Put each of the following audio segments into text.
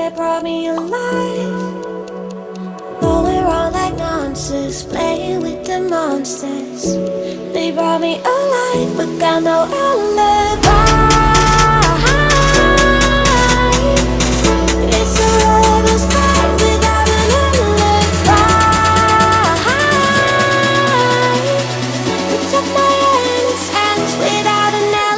that brought me alive. Though we're all like monsters, playing with the monsters. They brought me alive, but got no alibi. It's a lover's fight without an alibi. We took my hands without an alibi.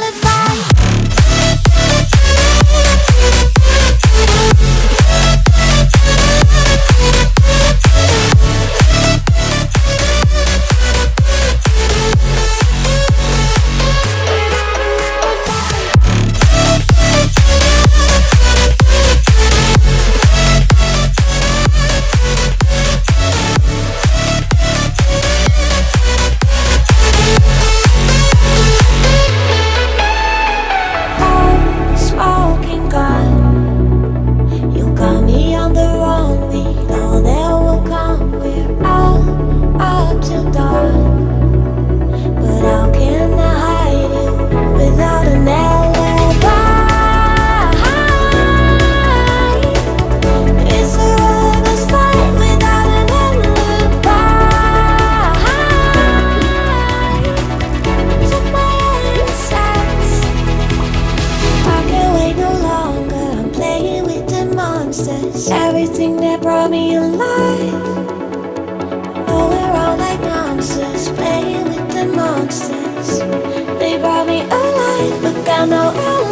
Everything that brought me alive. Oh, we're all like monsters, playing with the monsters. They brought me alive, but got no alibi.